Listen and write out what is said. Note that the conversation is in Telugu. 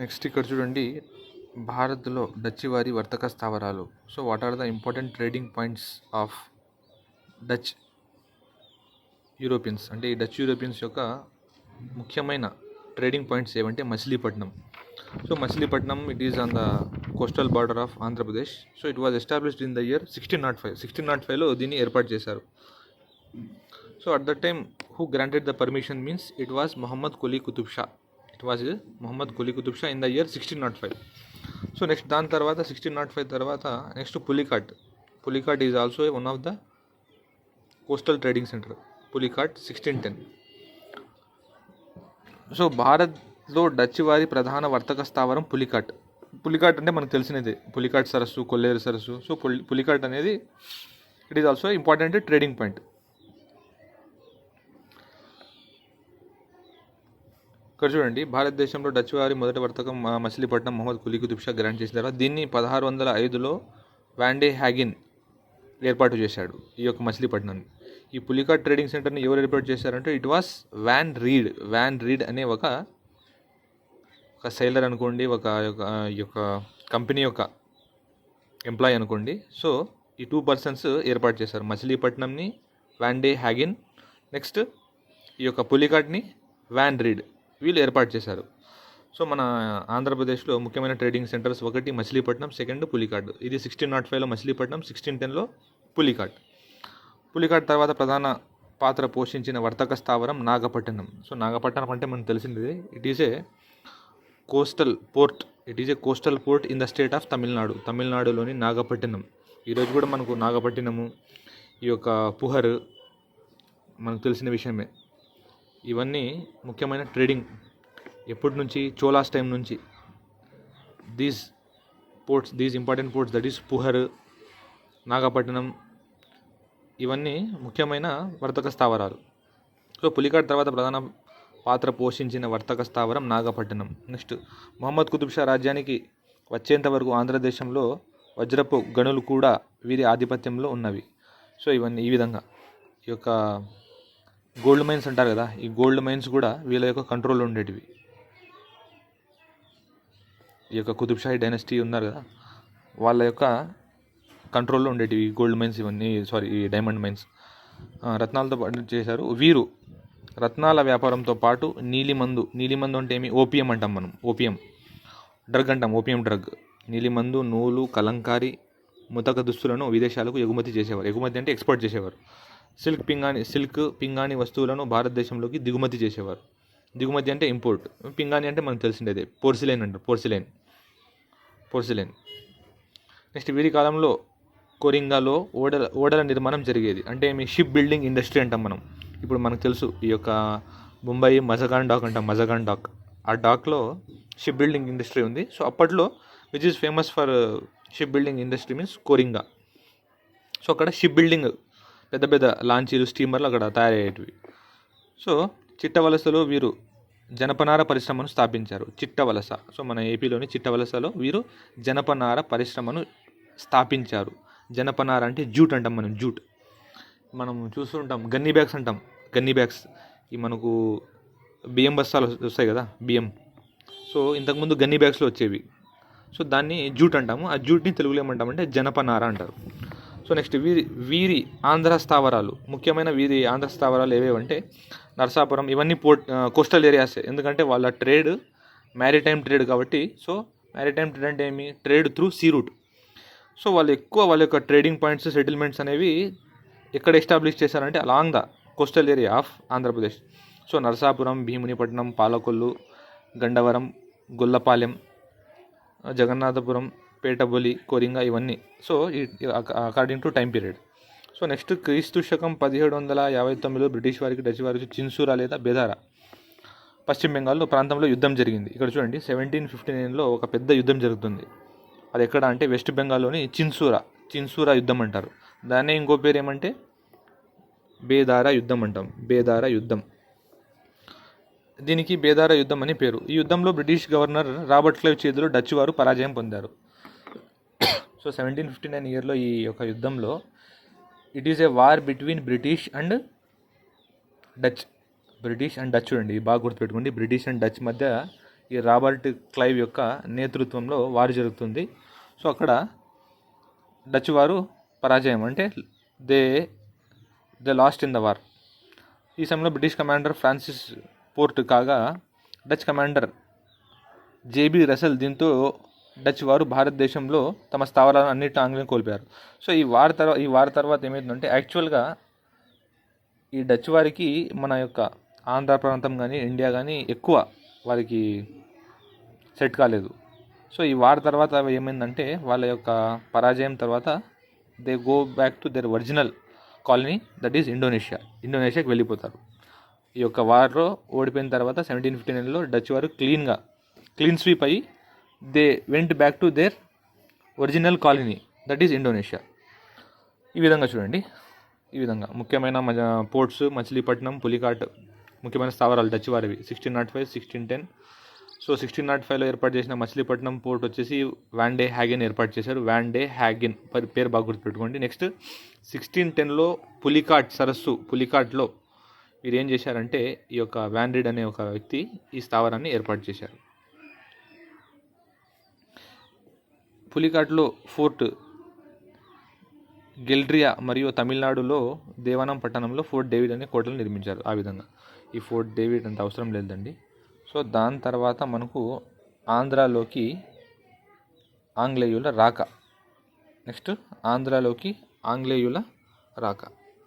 నెక్స్ట్ ఇక్కడ చూడండి, భారత్లో డచ్ వారి వర్తక స్థావరాలు. So what are the important trading points of Dutch Europeans? అంటే ఈ డచ్ యూరోపియన్స్ యొక్క ముఖ్యమైన ట్రేడింగ్ పాయింట్స్ ఏవంటే Machilipatnam. So Machilipatnam it is on the coastal border of Andhra Pradesh. So it was established in the year 1605. 1605లో దీన్ని ఏర్పాటు చేశారు. So at that time who granted the permission means it was Mohammed Quli Qutub Shah. It was Mohammed Quli Qutub Shah in the year 1605. So next దాని తర్వాత 1605 తర్వాత next Pulicat. Pulicat is also one of the coastal trading centre. Pulicat 1610. So భారత్లో డచ్ వారి ప్రధాన వర్తక స్థావరం పులికాట్. పులికాట్ అంటే మనకు తెలిసినదే, పులికాట్ సరస్సు, కొల్లేరు సరస్సు. సో పులికాట్ అనేది it is also important trading point. ఇక్కడ చూడండి, భారతదేశంలో డచ్ వారి మొదటి వర్తకం మచిలీపట్నం మొహమ్మద్ కులీ కుతుబ్ షా గ్రాంట్ చేసిన తర్వాత దీన్ని 1605లో వాండే హ్యాగిన్ ఏర్పాటు చేశాడు ఈ యొక్క మచిలీపట్నాన్ని. ఈ పులికాట్ ట్రేడింగ్ సెంటర్ని ఎవరు ఏర్పాటు చేశారంటే it was Van Reede. Van Reede అనే ఒక సైలర్ అనుకోండి, ఈ యొక్క కంపెనీ యొక్క ఎంప్లాయీ అనుకోండి. సో ఈ 2 పర్సన్స్ ఏర్పాటు చేశారు, మచిలీపట్నంని వాండే హ్యాగిన్, నెక్స్ట్ ఈ యొక్క పులికాట్ని వాన్ రీడ్, వీళ్ళు ఏర్పాటు చేశారు. సో మన ఆంధ్రప్రదేశ్లో ముఖ్యమైన ట్రేడింగ్ సెంటర్స్ ఒకటి మచిలీపట్నం, సెకండ్ పులికాట్. ఇది 1605లో మచిలీపట్నం, 1610లో పులికాట్. పులికాట్ తర్వాత ప్రధాన పాత్ర పోషించిన వర్తక స్థావరం నాగపట్టినం. సో నాగపట్నం అంటే మనకు తెలిసింది, it is a coastal port. It is a coastal port in the state of Tamil Nadu. తమిళనాడులోని నాగపట్టినం. ఈరోజు కూడా మనకు నాగపట్టినము, ఈ యొక్క పుహర్ మనకు తెలిసిన విషయమే. ఇవన్నీ ముఖ్యమైన ట్రేడింగ్ ఎప్పటి నుంచి, చోలాస్ టైం నుంచి. These important ports, that is Puhar, Nagapattinam, ఇవన్నీ ముఖ్యమైన వర్తక స్థావరాలు. సో పులికాట్ తర్వాత ప్రధాన పాత్ర పోషించిన వర్తక స్థావరం నాగపట్టినం. నెక్స్ట్ మొహమ్మద్ కుతుబ్ షా రాజ్యానికి వచ్చేంత వరకు ఆంధ్రదేశంలో వజ్రపు గనులు కూడా వీరి ఆధిపత్యంలో ఉన్నవి. సో ఇవన్నీ ఈ విధంగా ఈ యొక్క గోల్డ్ మైన్స్ అంటారు కదా, ఈ గోల్డ్ మైన్స్ కూడా వీళ్ళ యొక్క కంట్రోల్లో ఉండేటివి. ఈ యొక్క కుతుబ్ షాహీ డైనస్టీ ఉన్నారు కదా, వాళ్ళ యొక్క కంట్రోల్లో ఉండేటివి గోల్డ్ మైన్స్ ఇవన్నీ, ఈ డైమండ్ మైన్స్. రత్నాలతో పాటు చేశారు వీరు. రత్నాల వ్యాపారంతో పాటు నీలిమందు అంటే ఏమి, ఓపియం అంటాం మనం, ఓపియం డ్రగ్ అంటాం, ఓపియం డ్రగ్. నీలిమందు, నూలు, కలంకారీ, ముతక దుస్తులను విదేశాలకు ఎగుమతి చేసేవారు. ఎగుమతి అంటే ఎక్స్పోర్ట్ చేసేవారు. సిల్క్ పింగాణి వస్తువులను భారతదేశంలోకి దిగుమతి చేసేవారు. దిగుమతి అంటే ఇంపోర్ట్. పింగాణి అంటే మనకు తెలిసిండేదే, పోర్సిలైన్ అంటారు, పోర్సిలైన్. నెక్స్ట్ వీరి కాలంలో కొరింగాలో ఓడల నిర్మాణం జరిగేది. అంటే మీ షిప్ బిల్డింగ్ ఇండస్ట్రీ అంటాం మనం. ఇప్పుడు మనకు తెలుసు ఈ యొక్క ముంబై మజగాన్ డాక్ అంటాం, మజగాన్ డాక్. ఆ డాక్లో షిప్ బిల్డింగ్ ఇండస్ట్రీ ఉంది. సో అప్పట్లో which is famous for ship building industry means Coringa. So అక్కడ షిప్ బిల్డింగ్, పెద్ద పెద్ద లాంచీలు, స్టీమర్లు అక్కడ తయారయ్యేటివి. సో చిట్టవలసలో వీరు జనపనార పరిశ్రమను స్థాపించారు. చిట్టవలస, సో మన ఏపీలోని చిట్టవలసలో వీరు జనపనార పరిశ్రమను స్థాపించారు. జనపనార అంటే జూట్ అంటాం మనం, జూట్. మనం చూస్తుంటాం గన్నీ బ్యాగ్స్ అంటాం, గన్నీ బ్యాగ్స్. ఈ మనకు బియ్యం బస్తాలు వస్తాయి కదా, బియ్యం. సో ఇంతకుముందు గన్నీ బ్యాగ్స్లో వచ్చేవి. సో దాన్ని జూట్ అంటాము. ఆ జూట్ని తెలుగులో ఏమంటామంటే జనపనార అంటారు. సో నెక్స్ట్ వీరి ఆంధ్ర స్థావరాలు. ముఖ్యమైన వీరి ఆంధ్ర స్థావరాలు ఏవేవంటే నరసాపురం. ఇవన్నీ కోస్టల్ ఏరియాసే, ఎందుకంటే వాళ్ళ ట్రేడ్ మ్యారిటైమ్ ట్రేడ్ కాబట్టి. సో మ్యారిటైమ్ ట్రేడ్ అంటే ఏమి, ట్రేడ్ త్రూ సీ రూట్. సో వాళ్ళు ఎక్కువ వాళ్ళ యొక్క ట్రేడింగ్ పాయింట్స్, సెటిల్మెంట్స్ అనేవి ఎక్కడ ఎస్టాబ్లిష్ చేశారంటే along the coastal area of Andhra Pradesh. So Narasapuram, Bheemunipatnam, Palakollu, Gandavaram, Gollapalem, Jagannathapuram, Petaboli, Coringa, ఇవన్నీ. So according to time period. So next క్రీస్తు శకం 1759లో బ్రిటిష్ వారికి డచ్ వారికి చిన్సూరా లేదా బేదారా పశ్చిమ బెంగాల్లో ప్రాంతంలో యుద్ధం జరిగింది. ఇక్కడ చూడండి 1759లో ఒక పెద్ద యుద్ధం జరుగుతుంది. అది ఎక్కడ అంటే వెస్ట్ బెంగాల్లోని చిన్సూరా యుద్ధం అంటారు. దాన్నే ఇంకో పేరు ఏమంటే బేదారా యుద్ధం అంటాం, బేదారా యుద్ధం. దీనికి బేదారా యుద్ధం అని పేరు. ఈ యుద్ధంలో బ్రిటిష్ గవర్నర్ రాబర్ట్ క్లైవ్ చేతిలో డచ్ వారు పరాజయం పొందారు. సో 1759 ఇయర్లో ఈ యొక్క యుద్ధంలో it is a war between British and Dutch. చూడండి బాగా గుర్తుపెట్టుకోండి, బ్రిటిష్ అండ్ డచ్ మధ్య ఈ రాబర్ట్ క్లైవ్ యొక్క నేతృత్వంలో వారు జరుగుతుంది. సో అక్కడ డచ్ వారు పరాజయం, అంటే they last in the war. ఈ సమయంలో బ్రిటిష్ కమాండర్ ఫ్రాన్సిస్ పోర్ట్ కాగా డచ్ కమాండర్ జేబీ రసెల్. దీంతో డచ్ వారు భారతదేశంలో తమ స్థావరాలను అన్నింటినీ ఆంగ్లేయులు కోల్పోయారు. సో ఈ వార్ తర్వాత ఏమైందంటే యాక్చువల్గా ఈ డచ్ వారికి మన యొక్క ఆంధ్ర ప్రాంతం కానీ ఇండియా కానీ ఎక్కువ వారికి సెట్ కాలేదు. సో ఈ వార్ తర్వాత ఏమైందంటే వాళ్ళ యొక్క పరాజయం తర్వాత they go back to their original colony, that is ఇండోనేషియాకి వెళ్ళిపోతారు. ఈ యొక్క వార్లో ఓడిపోయిన తర్వాత 1759లో డచ్ వారు క్లీన్ స్వీప్ అయ్యి they went back to their original colony, that is Indonesia. ఈ విధంగా చూడండి, ఈ విధంగా ముఖ్యమైన పోర్ట్స్ మచిలీపట్నం, పులికాట్ ముఖ్యమైన స్థావరాలు డచ్ వారివి 1605, 1610. సో 1605లో ఏర్పాటు చేసిన మచిలీపట్నం పోర్ట్ వచ్చేసి వాన్ డే హ్యాగెన్ ఏర్పాటు చేశారు. వాన్ డే హ్యాగెన్ పేరు బాగా గుర్తుపెట్టుకోండి. నెక్స్ట్ 1610లో పులికాట్లో వీరు ఏం చేశారంటే ఈ యొక్క వాన్ రీడ్ అనే ఒక వ్యక్తి ఈ స్థావరాన్ని ఏర్పాటు చేశారు. పులికాట్లో ఫోర్ట్ గెల్డ్రియా మరియు తమిళనాడులో దేవనం పట్టణంలో ఫోర్ట్ డేవిడ్ అనే కోటలు నిర్మించారు. ఆ విధంగా ఈ ఫోర్ట్ డేవిడ్ అంత అవసరం లేదండి. సో దాని తర్వాత మనకు ఆంధ్రాలోకి ఆంగ్లేయుల రాక. నెక్స్ట్ ఆంధ్రాలోకి ఆంగ్లేయుల రాక.